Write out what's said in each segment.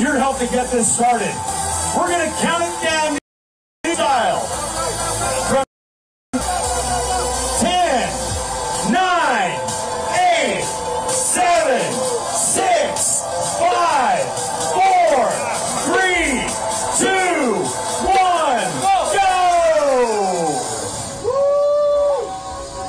your help to get this started. We're going to count it down style. From 10, 9, 8, 7, 6, 5, 4, 3, 2, 1, go!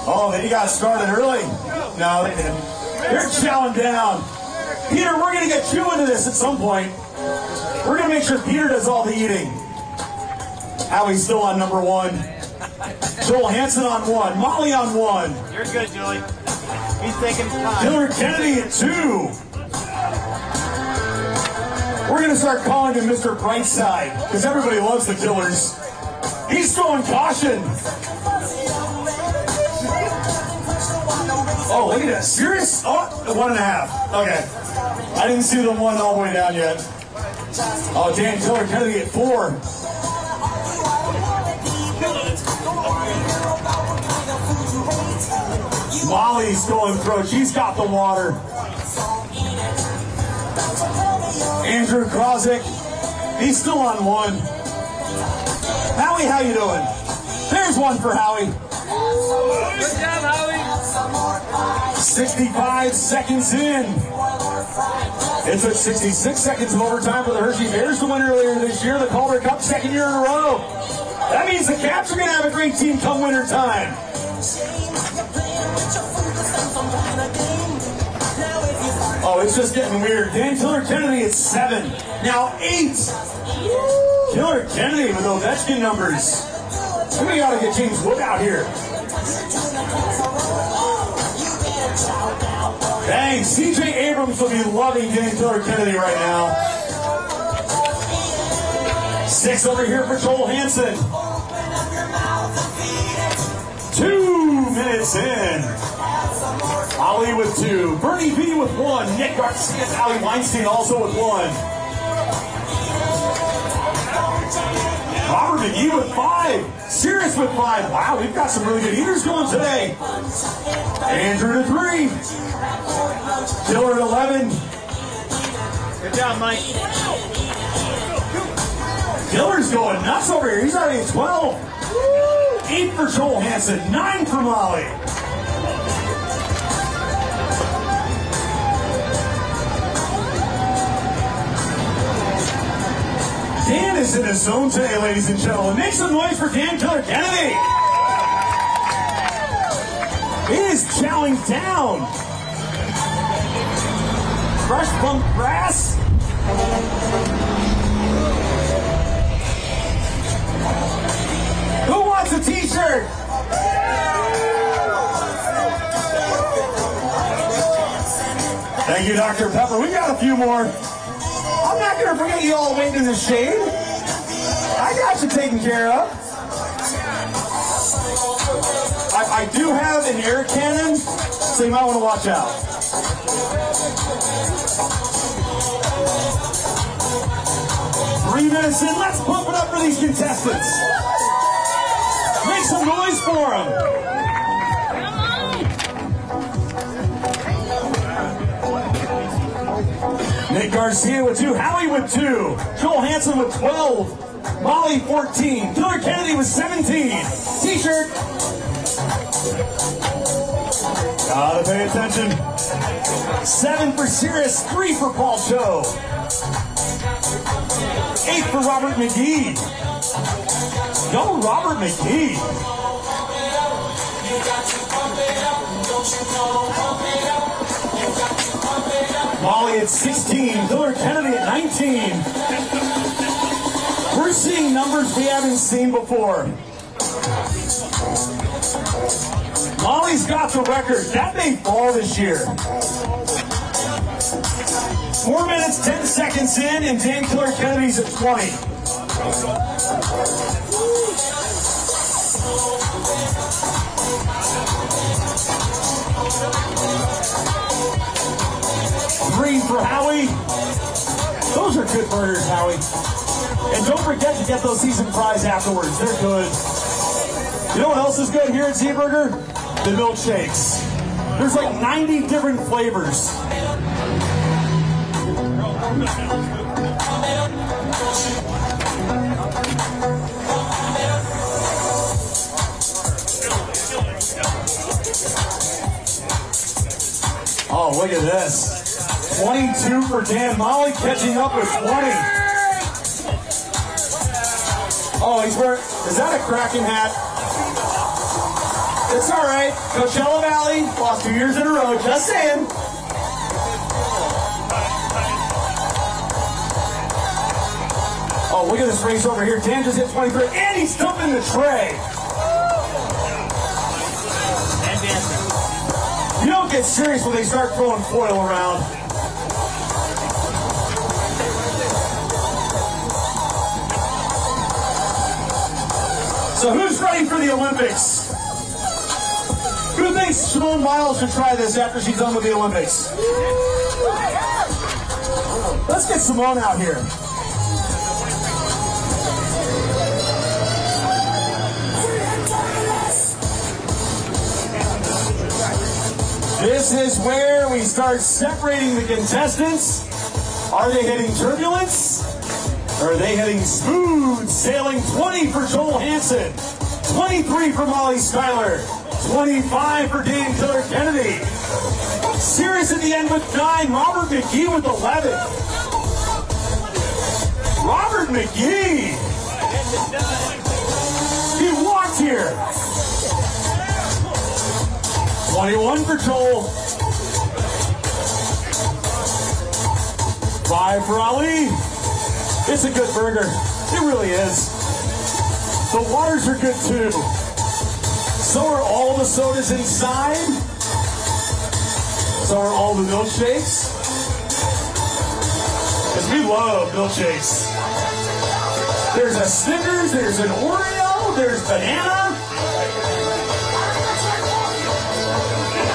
Oh, they got started early. No, they didn't. They're chowing down. Peter, we're going to get you into this at some point. We're going to make sure Peter does all the eating. Howie's still on number 1. Joel Hansen on 1. Molly on 1. You're good, Julie. He's taking time. Schuyler and Kennedy at 2. We're going to start calling him Mr. Brightside because everybody loves the Killers. He's throwing caution. Oh, look at that. Serious? Oh, 1.5. Okay. I didn't see the 1 all the way down yet. Oh, Dan Schuyler Kennedy at 4. Molly's going through. She's got the water. Andrew Krozik, he's still on 1. Howie, how you doing? There's 1 for Howie. Good job, Howie. 65 seconds in. It took 66 seconds of overtime for the Hershey Bears to win earlier this year, the Calder Cup, 2nd year in a row. That means the Caps are going to have a great team come winter time. Oh, it's just getting weird. Dan Schuyler Kennedy at 7. Now 8. Schuyler Kennedy with Ovechkin numbers. We got to get James Wood out here. Dang, CJ Abrams will be loving Dan Schuyler Kennedy right now. 6 over here for Joel Hansen. 2 minutes in. Ali with 2. Bernie V with 1. Nick Garcia, Ali Weinstein also with 1. Robert McGee with 5. Sirius with 5. Wow, we've got some really good eaters going today. Andrew to 3. Schuyler at 11. Good job, Mike. Schuyler's going nuts over here. He's already at 12. 8 for Joel Hansen. 9 for Molly. Dan is in his zone today, ladies and gentlemen. Make some noise for Dan Schuyler Kennedy. He is chowing down. Fresh pumped grass. Who wants a t-shirt? Thank you, Dr. Pepper. We got a few more. I'm not going to forget you all waiting in the shade. I got you taken care of. I do have an air cannon, so you might want to watch out. Three minutes in, let's pump it up for these contestants. Make some noise for them. Nick Garcia with 2, Howie with 2, Joel Hansen with 12, Molly 14, Schuyler Kennedy with 17. T-shirt. Gotta pay attention. 7 for Sirius, 3 for Paul Cho. 8 for Robert McGee. Go Robert McGee. Molly at 16, Schuyler Kennedy at 19. We're seeing numbers we haven't seen before. Molly's got the record. That may fall this year. 4 minutes, 10 seconds in, and Dan Schuyler Kennedy's at 20. Three for Howie. Those are good burgers, Howie. And don't forget to get those seasoned fries afterwards. They're good. You know what else is good here at Z-Burger? The milkshakes. There's like 90 different flavors. Oh, look at this. 22 for Dan. Molly catching up with 20. Oh, he's wearing, is that a Kraken hat? It's all right. Coachella Valley lost 2 years in a row. Just saying. Oh, look at this race over here. Dan just hit 23, and he's dumping the tray. And dancing. You don't get serious when they start throwing foil around. So who's ready for the Olympics? Who thinks Simone Biles should try this after she's done with the Olympics? Let's get Simone out here. This is where we start separating the contestants. Are they heading turbulence? Or are they heading smooth sailing? 20 for Joel Hansen, 23 for Molly Schuyler, 25 for Dan Killer Kennedy. Serious at the end with 9. Robert McGee with 11. Robert McGee. He walked here. 21 for Joel. 5 for Ali. It's a good burger. It really is. The waters are good too. So are all the sodas inside. So are all the milkshakes. Because we love milkshakes. There's a Snickers, there's an Oreo, there's banana.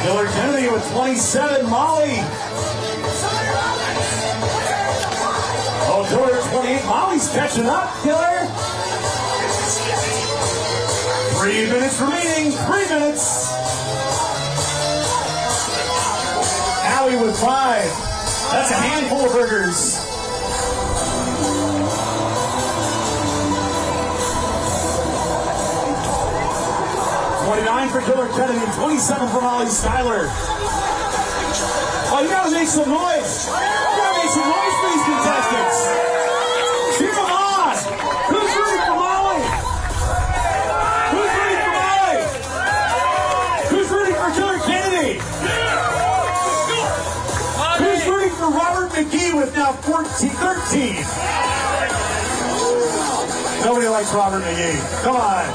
Killer Kennedy with 27, Molly. Oh, Killer 28, Molly's catching up, Killer. 3 minutes remaining, 3 minutes. Allie with 5. That's a handful of burgers. For Killer Kennedy, 27 for Molly Schuyler. Oh, you gotta make some noise. You gotta make some noise for these contestants. Cheer them on. Who's rooting for Molly? Who's rooting for Molly? Who's rooting for Killer Kennedy? Who's rooting for Robert McGee with now 13? Nobody likes Robert McGee. Come on.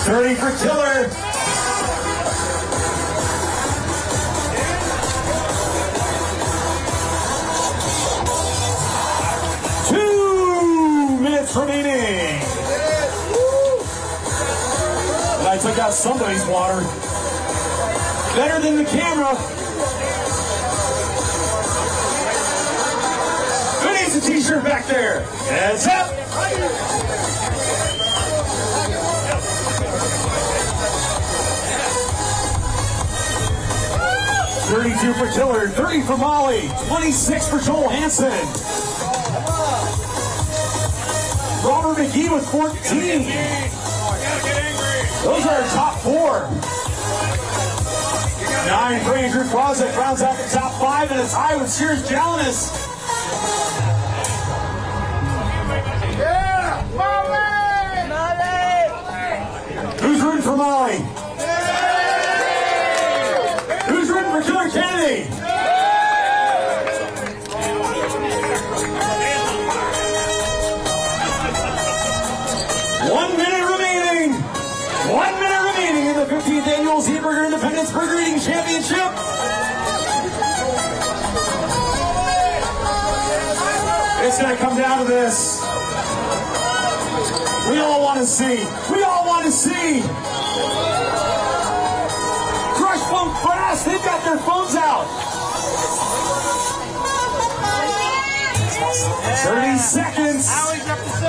30 for Killer. Two minutes remaining. And I took out somebody's water. Better than the camera. Who needs a t-shirt back there? Heads up. 32 for Killer, 30 for Molly, 26 for Joel Hansen. Robert McGee with 14. Those are our top 4. 9 for Andrew Crosett rounds out the top 5, and it's high with Sears Jalinas. Yeah, Molly! Who's rooting for Molly? For Killer Kennedy. 1 minute remaining. 1 minute remaining in the 15th annual Zeeburger Independence Burger Eating Championship. It's going to come down to this. We all want to see. We all want to see. Funk Brass, they've got their phones out. 30 seconds. Allie's up to 6.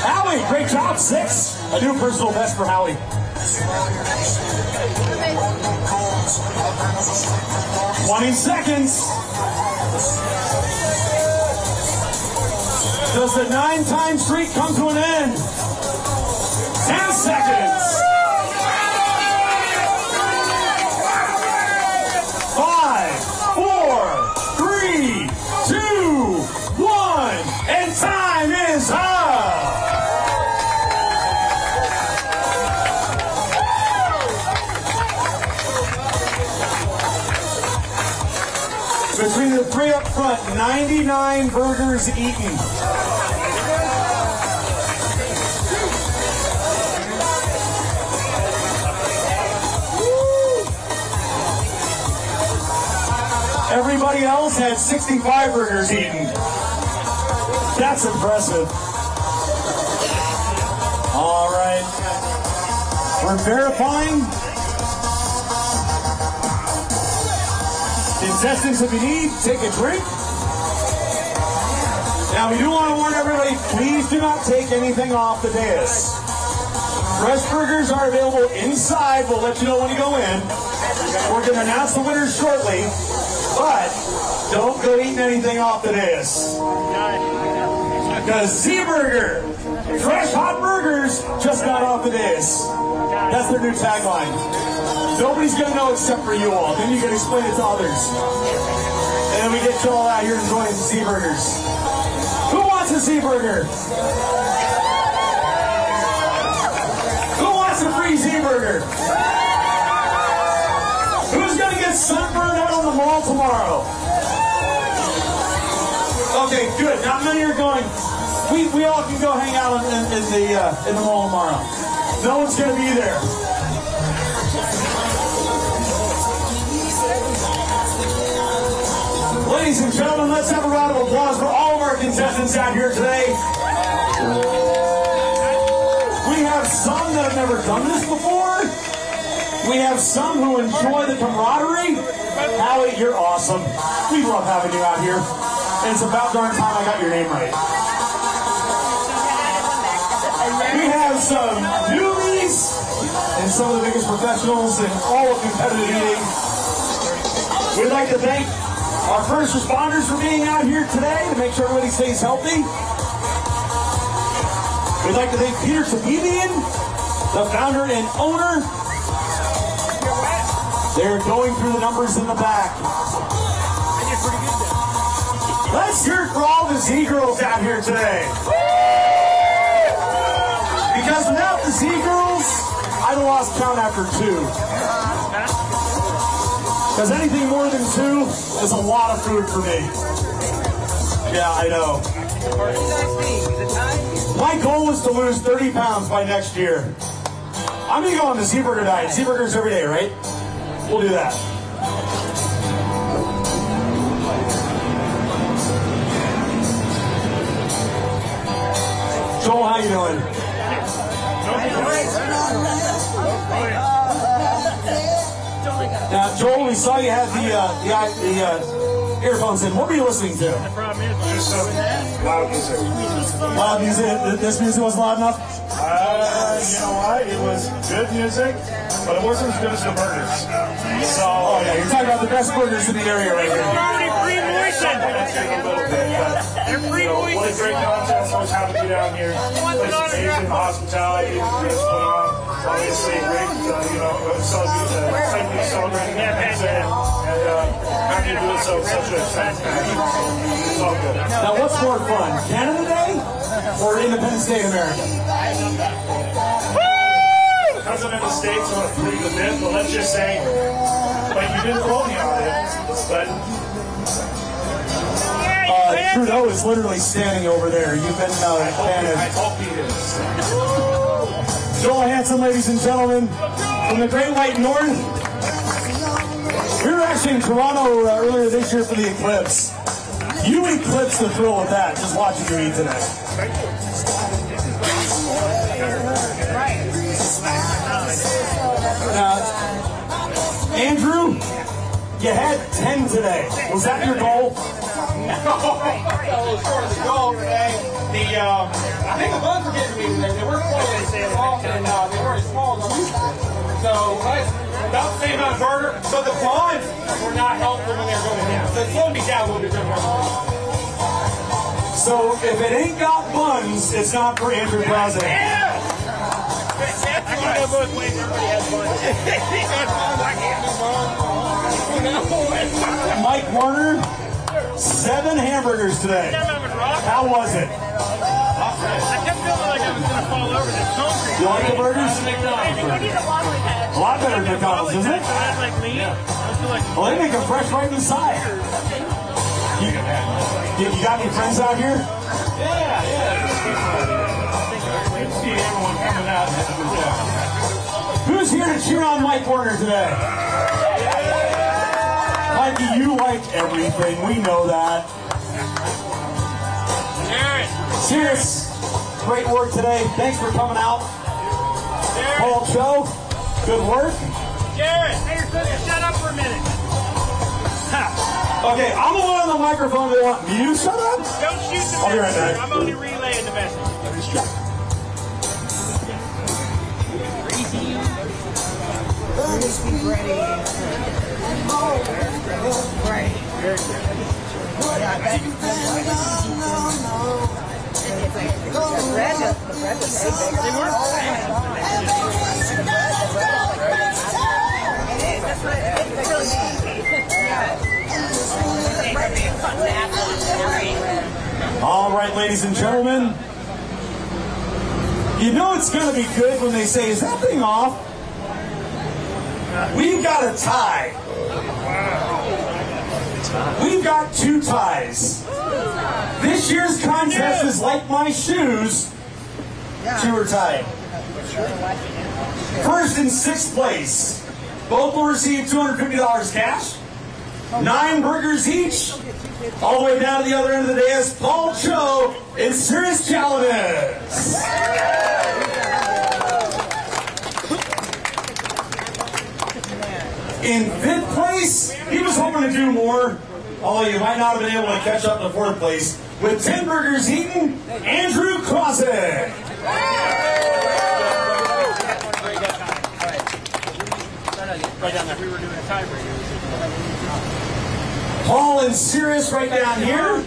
Allie, great job, 6. A new personal best for Allie. 20 seconds. Does the 9-time streak come to an end? 10 seconds. Between the three up front, 99 burgers eaten. Everybody else had 65 burgers eaten. That's impressive. All right. We're verifying. Contestants, if you need, take a drink. Now, we do want to warn everybody, please do not take anything off the dais. Fresh burgers are available inside. We'll let you know when you go in. We're going to announce the winners shortly, but don't go eating anything off the dais. Because Z-Burger, fresh hot burgers, just got off the dais. That's their new tagline. Nobody's going to know except for you all. Then you can explain it to others. And then we get you all out here enjoying Z-Burgers. Who wants a Z-Burger? Who wants a free Z-Burger? Who's going to get sunburned out on the mall tomorrow? Okay, good. Not many are going. We all can go hang out in the mall tomorrow. No one's going to be there. Ladies and gentlemen, let's have a round of applause for all of our contestants out here today. We have some that have never done this before. We have some who enjoy the camaraderie. Hallie, you're awesome. We love having you out here. And it's about darn time I got your name right. We have some newbies and some of the biggest professionals in all of competitive eating. We'd like to thank our first responders for being out here today to make sure everybody stays healthy. We'd like to thank Peter Sabibian, the founder and owner. They're going through the numbers in the back. Let's hear it for all the Z-Girls out here today. Because without the Z-Girls, I'd have lost count after 2. Because anything more than 2 is a lot of food for me. Yeah, I know. My goal was to lose 30 pounds by next year. I'm going to go on the Z-Burger diet. Z-Burgers every day, right? We'll do that. Joel, how you doing? Now, Joel, we saw you had the earphones in. What were you listening to? The problem is just loud music. Loud music? This music wasn't loud enough? You know what? It was good music, but it wasn't as good as the burgers. So, oh yeah, you're talking about the best burgers in the area right here. What a great contest. I was happy to be down here. It's amazing hospitality. Obviously, great, celebrating Bethesda, and happy to do it so such a fantastic. It's all good. Now, what's more fun, Canada Day or Independence Day in America? Because I'm in the States, I'm going to plead the fifth, but let's just say, like, you didn't quote me on it, but... Trudeau is literally standing over there. You've been I hope he is. Joel Hanson, ladies and gentlemen, from the Great White North. We were actually in Toronto earlier this year for the Eclipse. You eclipsed the thrill of that, just watching you eat today. Andrew, you had 10 today. Was that your goal? That was sort of the goal today. I think the buns were getting me today. They weren't soft and they weren't as small as I'm used to. So, about the same amount of burger. So the buns were not helpful when they were going down. So it slowed me down a little bit different. So if it ain't got buns, it's not for Andrew President. Yeah! I can go both ways. Everybody has buns. He got buns. I can't do buns. Mike Warner, 7 hamburgers today. How was it? I kept feeling like I was going to fall over this concrete. You like the burgers? A lot A lot better than McDonald's, isn't it? Like me. Well, they make them fresh right inside. You got any friends out here? Yeah. Good to see everyone coming out. Who's here to cheer on Mike Warner today? Mikey, you like everything. We know that. Cheers. Great work today. Thanks for coming out. Paul Cho, good work. Jared, hey, you're supposed to shut up for a minute. Okay, I'm the one on the microphone. They want me to shut up? Don't shoot the I'll be right message. back. I'm only relaying the message. All right, ladies and gentlemen. You know it's going to be good when they say, is that thing off? We've got a tie. We've got 2 ties. This year's contest is like my shoes. 2 are tied. First and 6th place. Both will receive $250 cash. 9 burgers each. All the way down to the other end of the dais, Paul Cho and Serious Challenges. In 5th place, he was hoping to do more, although you might not have been able to catch up to 4th place. With 10 burgers eaten, Andrew Clausick. Right down there. We were doing a tiebreaker. Paul and Sirius right down here.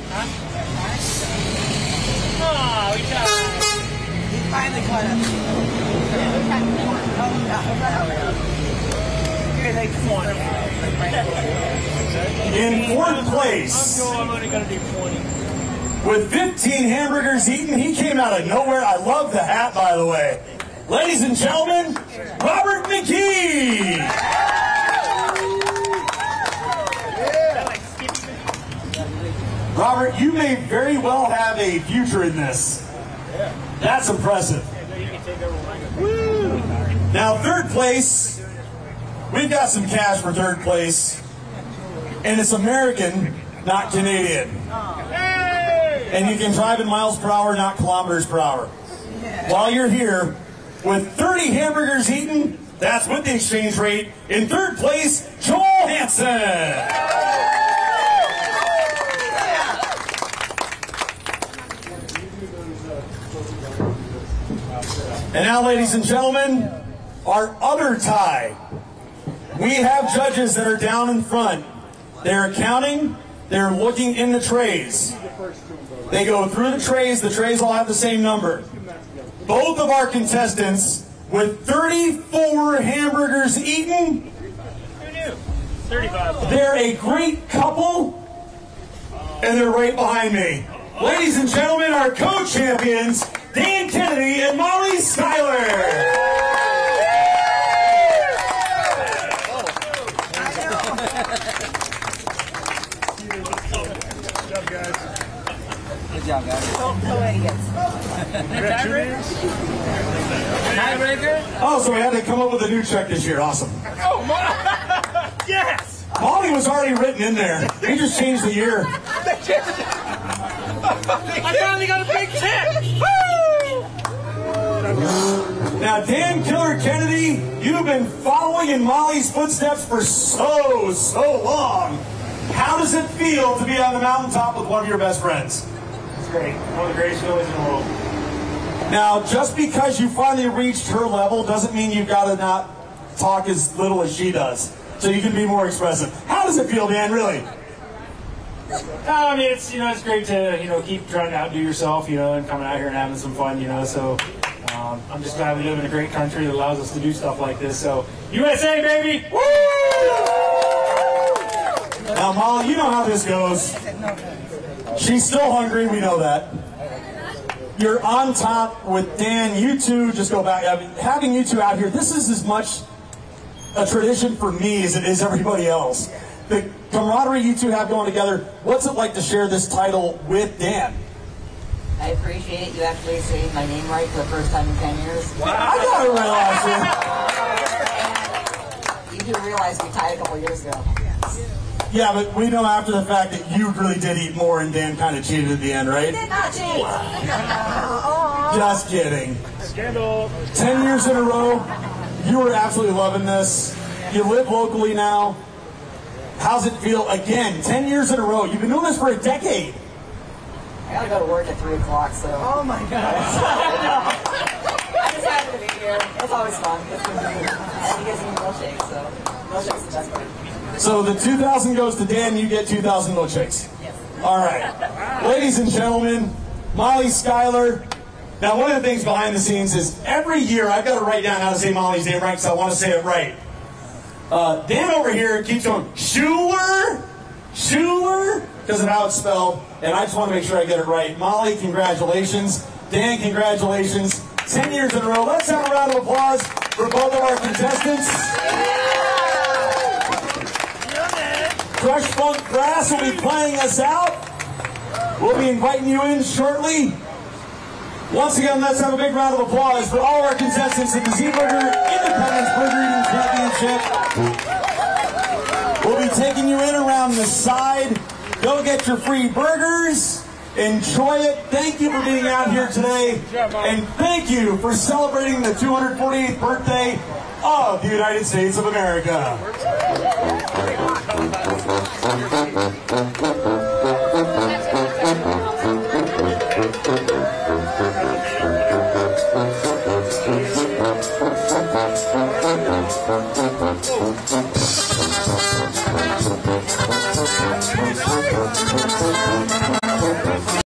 Oh, we got it. He finally caught up. Here they come on. In 4th place, I'm only going to do 20. with 15 hamburgers eaten, he came out of nowhere. I love the hat, by the way. Ladies and gentlemen, Robert McKee. Robert, you may very well have a future in this. That's impressive. Now, 3rd place, we've got some cash for 3rd place, and it's American, not Canadian. And you can drive in miles per hour, not kilometers per hour. While you're here, with 30 hamburgers eaten, that's with the exchange rate. In 3rd place, Joel Hansen. And now, ladies and gentlemen, our other tie. We have judges that are down in front. They're counting, they're looking in the trays. They go through the trays all have the same number. Both of our contestants, with 34 hamburgers eaten, Who knew? 35. they're a great couple, and they're right behind me. Ladies and gentlemen, our co-champions, Dan Kennedy and Molly Schuyler. Good job, guys. Tiebreaker? Oh, so we had to come up with a new check this year. Awesome. Oh, yes! Molly was already written in there. They just changed the year. I finally got a big check! Now, Dan Killer Kennedy, you've been following in Molly's footsteps for so long. How does it feel to be on the mountaintop with one of your best friends? It's great. One of the greatest feelings in the world. Now, just because you finally reached her level doesn't mean you've got to not talk as little as she does. So you can be more expressive. How does it feel, Dan, really? I mean, it's great to keep trying to outdo yourself, and coming out here and having some fun, So I'm just glad we live in a great country that allows us to do stuff like this. So USA, baby! Woo! Now, Molly, you know how this goes. She's still hungry. We know that. You're on top with Dan. You two just go back. I mean, having you two out here, this is as much a tradition for me as it is everybody else. The camaraderie you two have going together, what's it like to share this title with Dan? I appreciate you actually saying my name right for the first time in 10 years. Wow. I got it right last year. You do realize we tied a couple years ago. Yeah, but we know after the fact that you really did eat more and Dan kind of cheated at the end, right? Did not cheat. Just kidding. Scandal. 10 years in a row, you are absolutely loving this. You live locally now. How's it feel? Again, 10 years in a row. You've been doing this for a decade. I gotta go to work at 3 o'clock, so. Oh my god. I just happen to be here. It's always fun. It's been great. And you guys eat milkshakes, so milkshake's the best part. So the 2,000 goes to Dan, you get 2,000 milkshakes. Yes. All right. Ladies and gentlemen, Molly, Schuyler. Now, one of the things behind the scenes is every year I've got to write down how to say Molly's name right because I want to say it right. Dan over here keeps going, Schuyler, because of how it's spelled, and I just want to make sure I get it right. Molly, congratulations. Dan, congratulations. 10 years in a row. Let's have a round of applause for both of our contestants. Crush Funk Brass will be playing us out. We'll be inviting you in shortly. Once again, let's have a big round of applause for all our contestants at the Z-Burger Independence Burger Eating Championship. We'll be taking you in around the side. Go get your free burgers. Enjoy it. Thank you for being out here today. And thank you for celebrating the 248th birthday of the United States of America.